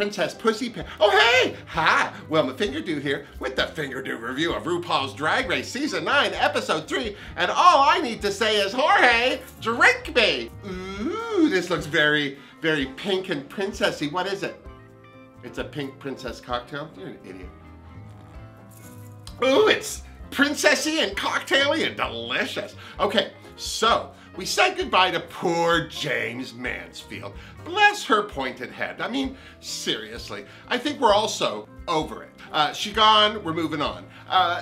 Princess Pussy. Oh, hey! Hi! Wilma Fingerdoo here with the Fingerdoo review of RuPaul's Drag Race Season 9, Episode 3. And all I need to say is, Jorge, drink me! Ooh, this looks very, very pink and princessy. What is it? It's a pink princess cocktail? You're an idiot. Ooh, it's princessy and cocktaily and delicious. Okay, so we said goodbye to poor James Mansfield. Bless her pointed head. I mean, seriously, I think we're also over it. She gone, we're moving on.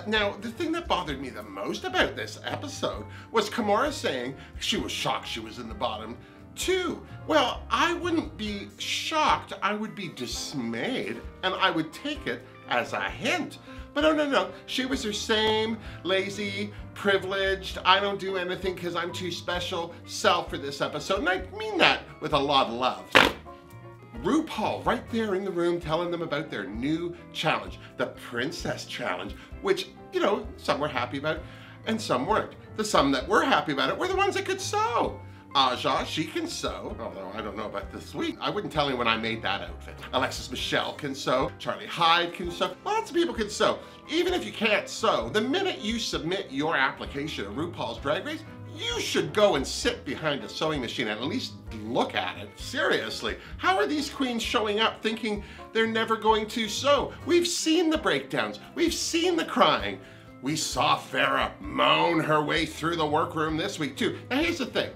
Now, the thing that bothered me the most about this episode was Kimora saying she was shocked she was in the bottom two. Well, I wouldn't be shocked, I would be dismayed, and I would take it as a hint. But no, she was her same lazy, privileged, I don't do anything because I'm too special self for this episode, and I mean that with a lot of love. RuPaul right there in the room telling them about their new challenge, the Princess Challenge, which, you know, some were happy about and some weren't. The some that were happy about it were the ones that could sew. Aja, she can sew, although I don't know about this week. I wouldn't tell anyone I made that outfit. Alexis Michelle can sew, Charlie Hyde can sew, lots of people can sew. Even if you can't sew, the minute you submit your application to RuPaul's Drag Race, you should go and sit behind a sewing machine and at least look at it. Seriously, how are these queens showing up thinking they're never going to sew? We've seen the breakdowns, we've seen the crying. We saw Farrah moan her way through the workroom this week too. Now here's the thing.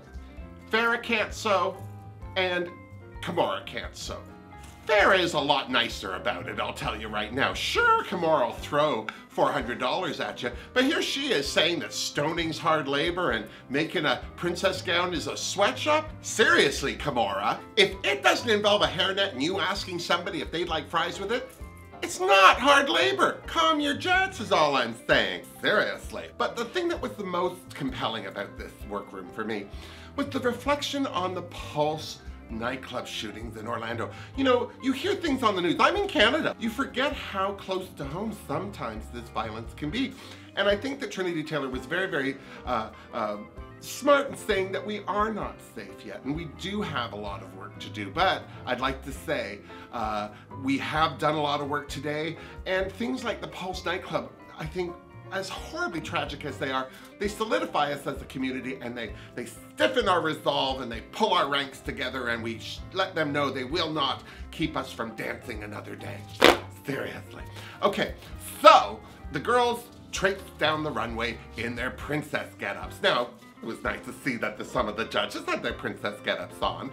Farrah can't sew, and Kimora can't sew. Farrah is a lot nicer about it, I'll tell you right now. Sure, Kimora will throw $400 at you, but here she is saying that stoning's hard labor and making a princess gown is a sweatshop? Seriously, Kimora, if it doesn't involve a hairnet and you asking somebody if they'd like fries with it, it's not hard labor. Calm your jets is all I'm saying. Seriously. But the thing that was the most compelling about this workroom for me was the reflection on the Pulse nightclub shootings in Orlando. You know, you hear things on the news. I'm in Canada. You forget how close to home sometimes this violence can be. And I think that Trinity Taylor was very, very smart in saying that we are not safe yet, and we do have a lot of work to do. But I'd like to say we have done a lot of work today, and things like the Pulse nightclub, I think, as horribly tragic as they are, they solidify us as a community, and they stiffen our resolve, and they pull our ranks together, and we let them know they will not keep us from dancing another day. Seriously. Okay, so the girls traipsed down the runway in their princess get-ups. Now, it was nice to see that some of the judges had their princess get-ups on.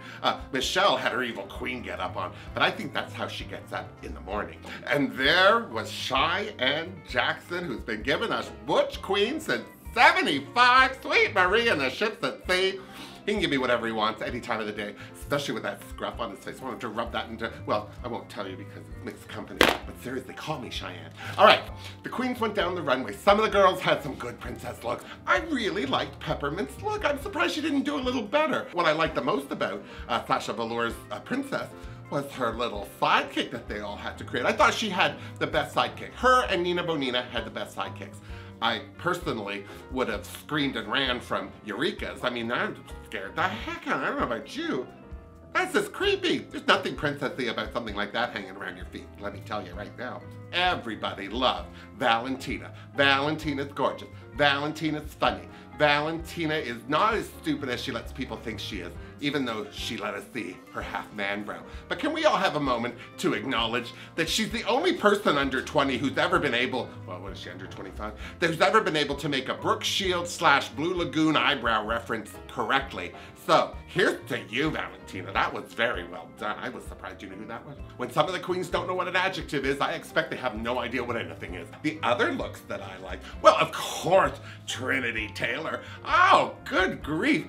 Michelle had her evil queen get-up on, but I think that's how she gets up in the morning. And there was Cheyenne Jackson, who's been giving us Butch Queen since 75. Sweet Maria and the ships at sea. He can give me whatever he wants any time of the day, especially with that scruff on his face. I want him to rub that into, well, I won't tell you because it's mixed company, but seriously, call me Cheyenne. All right, the queens went down the runway. Some of the girls had some good princess looks. I really liked Peppermint's look. I'm surprised she didn't do a little better. What I liked the most about Sasha Velour's princess was her little sidekick that they all had to create. I thought she had the best sidekick. Her and Nina Bonina had the best sidekicks. I personally would have screamed and ran from Eureka's. I mean, I'm scared the heck out. I don't know about you. That's just creepy. There's nothing princessy about something like that hanging around your feet, let me tell you right now. Everybody loved Valentina. Valentina's gorgeous. Valentina's funny. Valentina is not as stupid as she lets people think she is, even though she let us see her half-man brow. But can we all have a moment to acknowledge that she's the only person under 20 who's ever been able, well, what is she, under 25? Who's ever been able to make a Brooke Shields / Blue Lagoon eyebrow reference correctly. So, here's to you, Valentina. That was very well done. I was surprised you knew who that was. When some of the queens don't know what an adjective is, I expect they have no idea what anything is. The other looks that I like, well, of course, Trinity Taylor. Oh, good grief.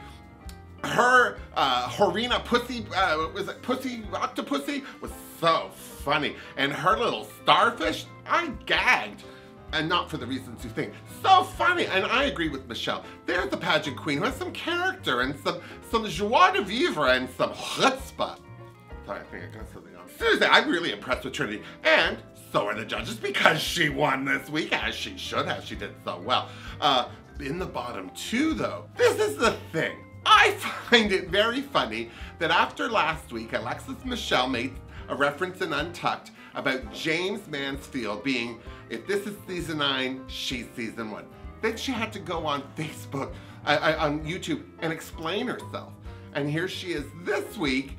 Her Horina Pussy, was it Pussy Octopussy? Was so funny. And her little starfish, I gagged. And not for the reasons you think. So funny, and I agree with Michelle. There's the pageant queen who has some character and some joie de vivre and some chutzpah. Sorry, I think I got something on. Seriously, I'm really impressed with Trinity, and so are the judges because she won this week, as she should have. She did so well. In the bottom two, though, this is the thing. I find it very funny that after last week, Alexis Michelle made a reference in Untucked about James Mansfield being, if this is season 9, she's season 1. Then she had to go on Facebook, on YouTube, and explain herself. And here she is this week,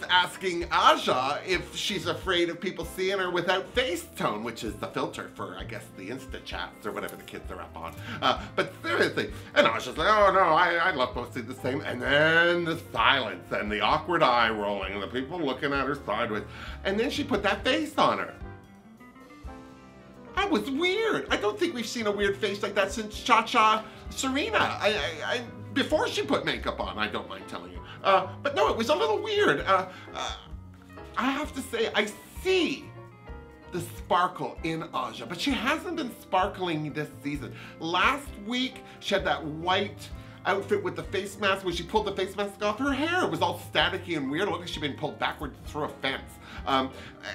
asking Aja if she's afraid of people seeing her without face tone, which is the filter for, I guess, the Insta chats or whatever the kids are up on. But seriously, and Aja's like, oh no, I love mostly the same. And then the silence and the awkward eye rolling and the people looking at her sideways. And then she put that face on her. That was weird. I don't think we've seen a weird face like that since Cha-Cha Serena. Before she put makeup on, I don't mind telling you. But no, it was a little weird. I have to say, I see the sparkle in Aja, but she hasn't been sparkling this season. Last week, she had that white outfit with the face mask. When she pulled the face mask off, her hair was all staticky and weird. It looked like she'd been pulled backwards through a fence.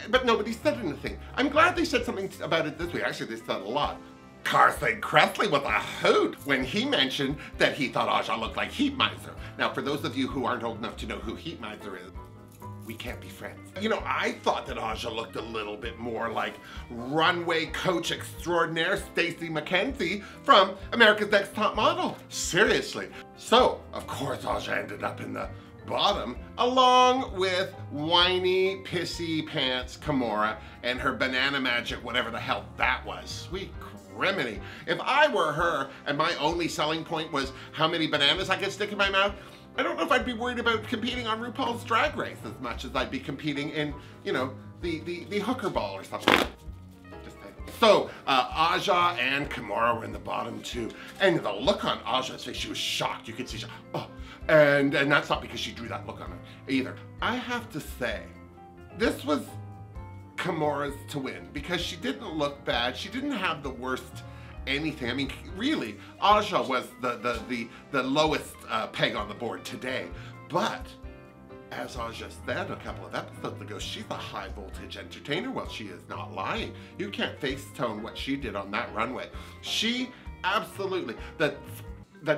But nobody said anything. I'm glad they said something about it this week. Actually, they said a lot. Carson Kressley with a hoot when he mentioned that he thought Aja looked like Heat Miser. Now, for those of you who aren't old enough to know who Heat Miser is, we can't be friends. You know, I thought that Aja looked a little bit more like runway coach extraordinaire Stacey McKenzie from America's Next Top Model. Seriously. So, of course, Aja ended up in the bottom, along with whiny, pissy pants Kimora and her banana magic, whatever the hell that was. Sweet criminy. If I were her and my only selling point was how many bananas I could stick in my mouth, I don't know if I'd be worried about competing on RuPaul's Drag Race as much as I'd be competing in, you know, the hooker ball or something. Just saying. So, Aja and Kimora were in the bottom too. And the look on Aja's face, she was shocked. You could see, oh. And that's not because she drew that look on her either. I have to say, this was Kimora's to win because she didn't look bad. She didn't have the worst anything. I mean, really, Aja was the lowest peg on the board today. But as Aja said a couple of episodes ago, she's a high voltage entertainer. Well, she is not lying. You can't face tone what she did on that runway. She absolutely, the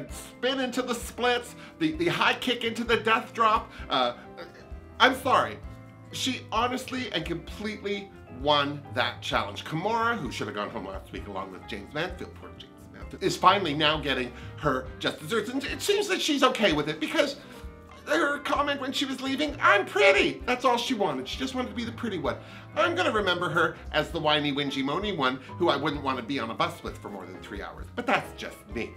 spin into the splits, the high kick into the death drop. I'm sorry. She honestly and completely won that challenge. Kimora, who should have gone home last week along with James Mansfield, poor James Mansfield, is finally now getting her just desserts. And it seems that she's okay with it because her comment when she was leaving, I'm pretty. That's all she wanted. She just wanted to be the pretty one. I'm gonna remember her as the whiny, whingy, moany one who I wouldn't want to be on a bus with for more than 3 hours. But that's just me.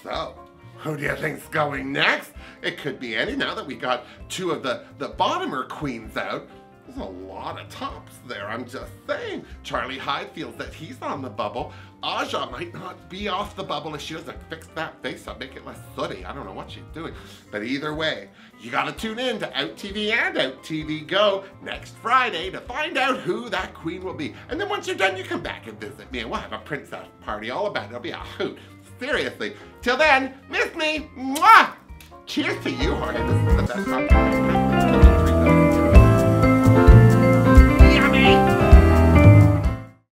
So, who do you think's going next? It could be any now that we got two of the bottomer queens out. There's a lot of tops there, I'm just saying. Charlie Hyde feels that he's on the bubble. Aja might not be off the bubble if she doesn't fix that face up, make it less sooty. I don't know what she's doing. But either way, you gotta tune in to Out TV and Out TV Go next Friday to find out who that queen will be. And then once you're done, you come back and visit me and we'll have a princess party all about it. It'll be a hoot. Seriously. Till then, miss me. Mwah! Cheers to you, Jorge. This is the best time.